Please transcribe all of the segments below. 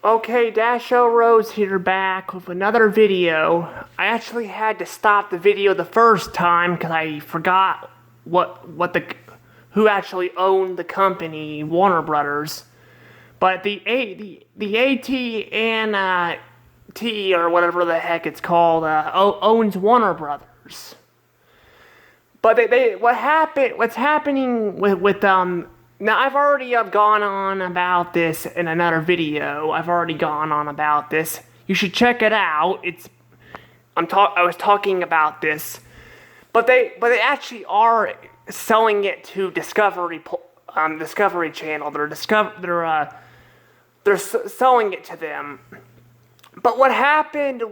Okay, Dasho Rose here back with another video. I actually had to stop the video the first time because I forgot who actually owned the company, Warner Brothers. But the at&t or whatever the heck it's called owns Warner Brothers. But what's happening with now I've already gone on about this in another video. I've already gone on about this. You should check it out. I was talking about this, but they actually are selling it to Discovery Channel. They're selling it to them. But what happened?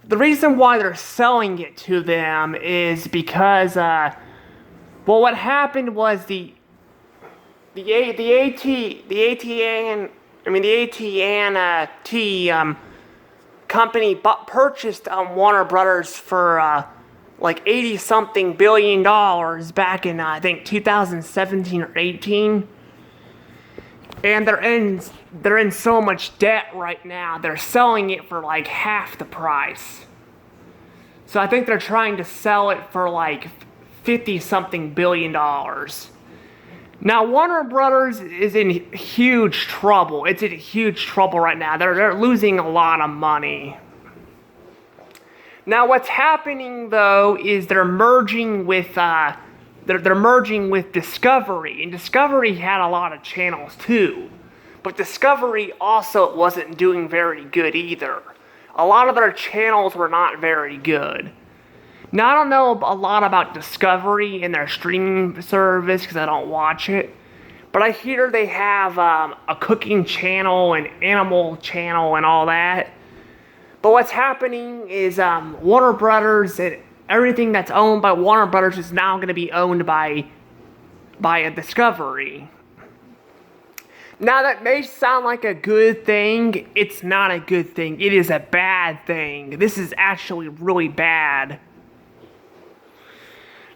The reason why they're selling it to them is because what happened was the at&t company purchased Warner Brothers for like 80 something billion dollars back in I think 2017 or 18. And they're in so much debt right now. They're selling it for like half the price. So I think they're trying to sell it for like 50 something billion dollars. Now Warner Brothers is in huge trouble. It's in huge trouble right now. They're losing a lot of money. Now what's happening though is they're merging with Discovery, and Discovery had a lot of channels too. But Discovery also wasn't doing very good either. A lot of their channels were not very good. Now, I don't know a lot about Discovery and their streaming service because I don't watch it. But I hear they have a cooking channel, an animal channel, and all that. But what's happening is Warner Brothers and everything that's owned by Warner Brothers is now going to be owned by a Discovery. Now that may sound like a good thing. It's not a good thing. It is a bad thing. This is actually really bad.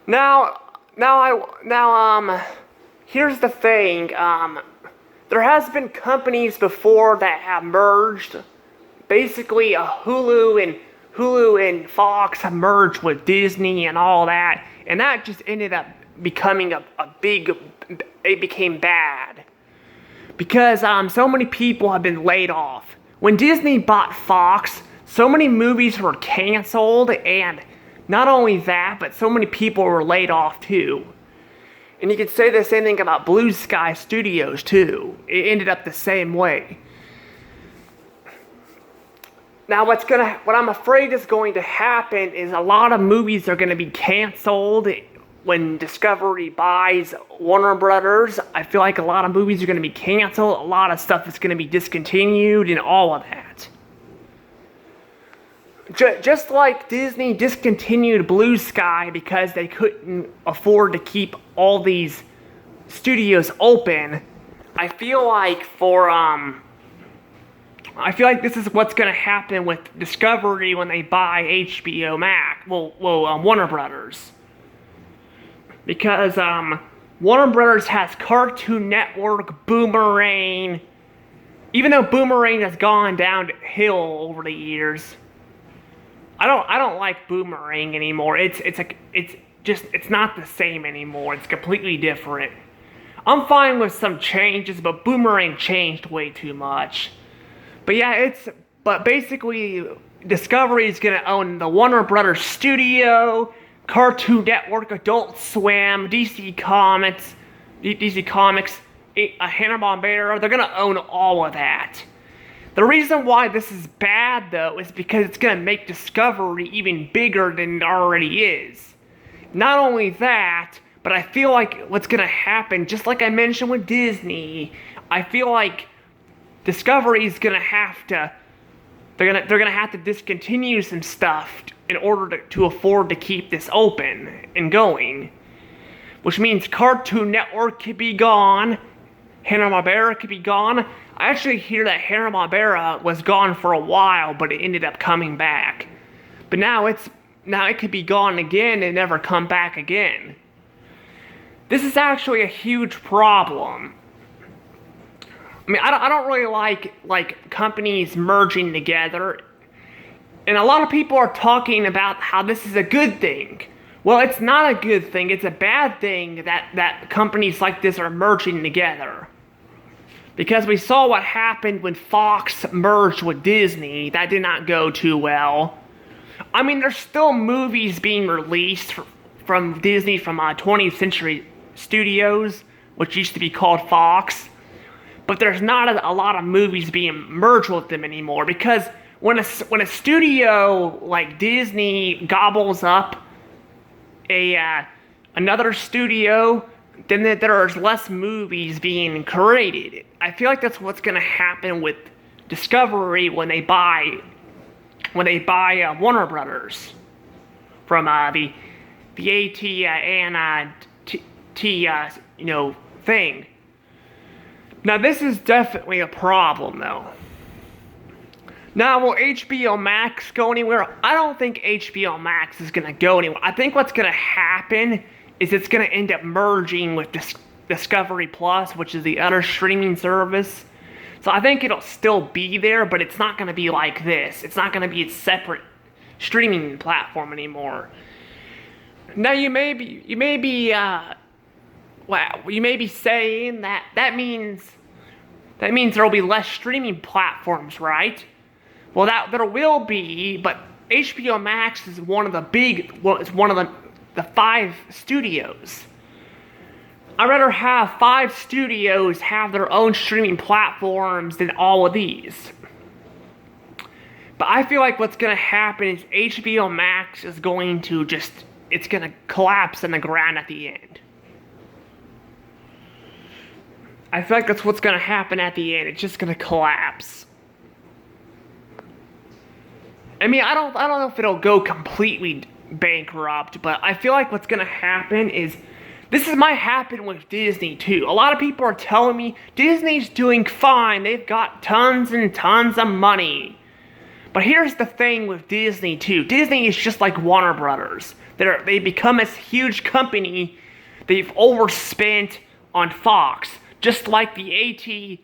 Here's the thing. There has been companies before that have merged. Basically, Hulu and Fox have merged with Disney and all that, and that just ended up becoming it became bad. Because so many people have been laid off. When Disney bought Fox, so many movies were canceled, and not only that, but so many people were laid off too. And you could say the same thing about Blue Sky Studios too. It ended up the same way. Now what I'm afraid is going to happen is a lot of movies are going to be canceled when Discovery buys Warner Brothers. I feel like a lot of movies are going to be canceled, a lot of stuff is going to be discontinued, and all of that. Just like Disney discontinued Blue Sky because they couldn't afford to keep all these studios open, I feel like this is what's going to happen with Discovery when they buy HBO Max. Warner Brothers. Because Warner Brothers has Cartoon Network, Boomerang. Even though Boomerang has gone downhill over the years, I don't like Boomerang anymore. It's not the same anymore. It's completely different. I'm fine with some changes, but Boomerang changed way too much. But yeah, but basically Discovery is gonna own the Warner Brothers studio, Cartoon Network, Adult Swim, DC Comics, Hanna-Barbera. They're gonna own all of that. The reason why this is bad, though, is because it's going to make Discovery even bigger than it already is. Not only that, but I feel like what's going to happen, just like I mentioned with Disney, I feel like Discovery is going to have to, they're going to have to discontinue some stuff in order to afford to keep this open and going. Which means Cartoon Network could be gone, Hanna-Barbera could be gone. I actually hear that Hanna-Barbera was gone for a while, but it ended up coming back. But now it could be gone again and never come back again. This is actually a huge problem. I mean, I don't really like companies merging together. And a lot of people are talking about how this is a good thing. Well, it's not a good thing. It's a bad thing that companies like this are merging together. Because we saw what happened when Fox merged with Disney. That did not go too well. I mean, there's still movies being released from Disney from 20th Century Studios, which used to be called Fox. But there's not a lot of movies being merged with them anymore. Because when a studio like Disney gobbles up another studio, then there's less movies being created. I feel like that's what's gonna happen with Discovery when they buy Warner Brothers from the at&t thing. Now this is definitely a problem though. Now, will HBO Max go anywhere? I don't think HBO Max is going to go anywhere. I think what's going to happen is it's going to end up merging with Discovery Plus, which is the other streaming service. So I think it'll still be there, but it's not going to be like this. It's not going to be a separate streaming platform anymore. Now, you may be saying that means there'll be less streaming platforms, right? Well, there will be, but HBO Max is one of the 5 studios. I'd rather have 5 studios have their own streaming platforms than all of these. But I feel like what's going to happen is HBO Max is going to it's going to collapse in the ground at the end. I feel like that's what's going to happen at the end. It's just going to collapse. I mean, I don't know if it'll go completely bankrupt, but I feel like what's gonna happen is, this might happen with Disney too. A lot of people are telling me Disney's doing fine. They've got tons and tons of money. But here's the thing with Disney too. Disney is just like Warner Brothers. They become this huge company. They've overspent on Fox, just like the at&t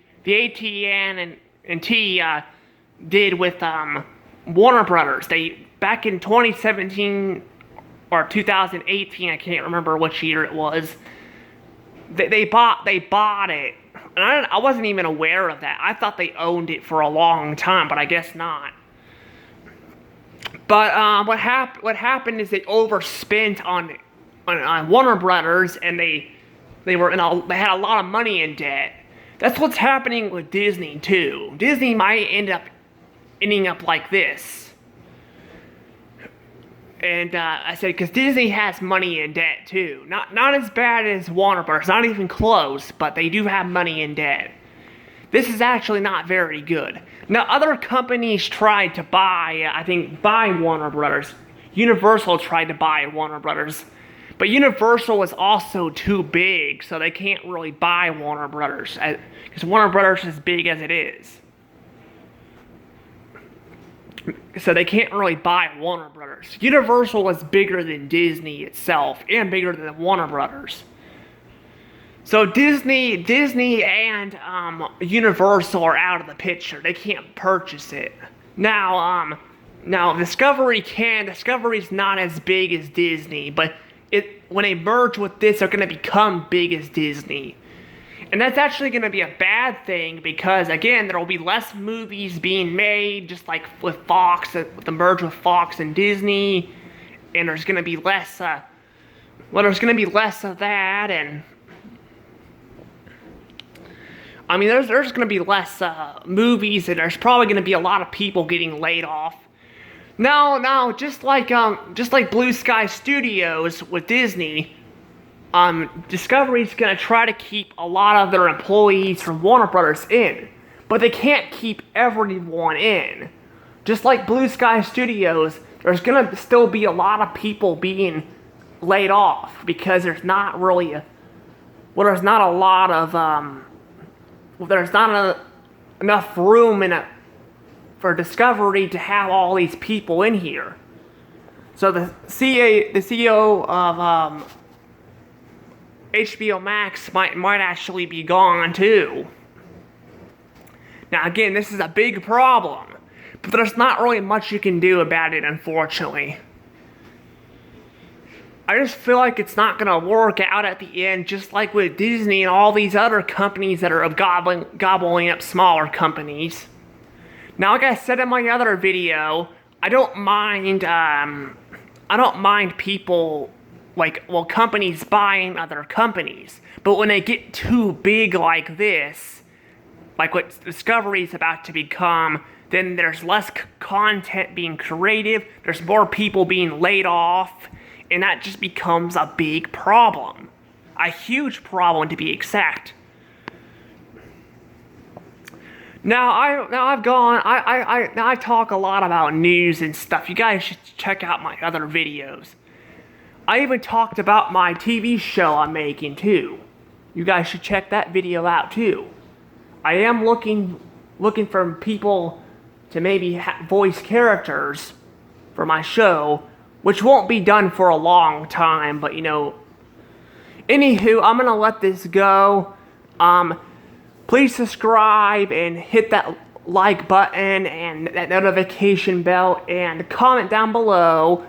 did with Warner Brothers. Back in 2017 or 2018, I can't remember which year it was. They bought it, and I wasn't even aware of that. I thought they owned it for a long time, but I guess not. But what happened is they overspent on Warner Brothers, and they had a lot of money in debt. That's what's happening with Disney too. Disney might ending up like this. And I said, because Disney has money in debt too. Not as bad as Warner Bros., not even close, but they do have money in debt. This is actually not very good. Now, other companies tried to buy Warner Brothers. Universal tried to buy Warner Brothers. But Universal is also too big, so they can't really buy Warner Brothers. Because Warner Brothers is as big as it is. So they can't really buy Warner Brothers. Universal is bigger than Disney itself, and bigger than Warner Brothers. So Disney and Universal are out of the picture. They can't purchase it. Now Discovery's not as big as Disney, but when they merge with this, they're going to become big as Disney. And that's actually going to be a bad thing because, again, there will be less movies being made, just like with Fox, with the merge with Fox and Disney. And there's going to be less, of that. And I mean, there's going to be less movies, and there's probably going to be a lot of people getting laid off. Now, just like Blue Sky Studios with Disney. Discovery's gonna try to keep a lot of their employees from Warner Brothers in, but they can't keep everyone in. Just like Blue Sky Studios, there's gonna still be a lot of people being laid off because there's not enough room for Discovery to have all these people in here. So the CEO of HBO Max might actually be gone too. Now again, this is a big problem, but there's not really much you can do about it, unfortunately. I just feel like it's not gonna work out at the end, just like with Disney and all these other companies that are gobbling up smaller companies. Now, like I said in my other video, I don't mind people, companies buying other companies. But when they get too big like this, like what Discovery is about to become, then there's less content being creative, there's more people being laid off, and that just becomes a big problem. A huge problem, to be exact. Now I talk a lot about news and stuff. You guys should check out my other videos. I even talked about my TV show I'm making too. You guys should check that video out too. I am looking for people to maybe voice characters for my show, which won't be done for a long time, but anywho, I'm gonna let this go. Please subscribe and hit that like button and that notification bell, and comment down below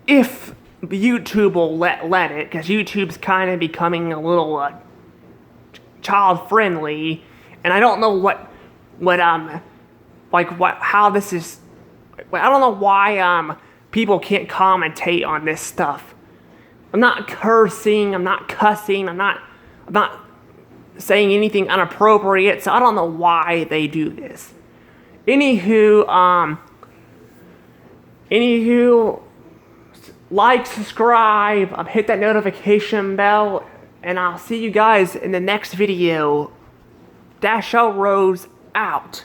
if YouTube will let it, because YouTube's kind of becoming a little child friendly, and I don't know how this is. I don't know why people can't commentate on this stuff. I'm not cursing, I'm not cussing, I'm not saying anything inappropriate, so I don't know why they do this. Anywho, like, subscribe, hit that notification bell, and I'll see you guys in the next video. Dash Rose out.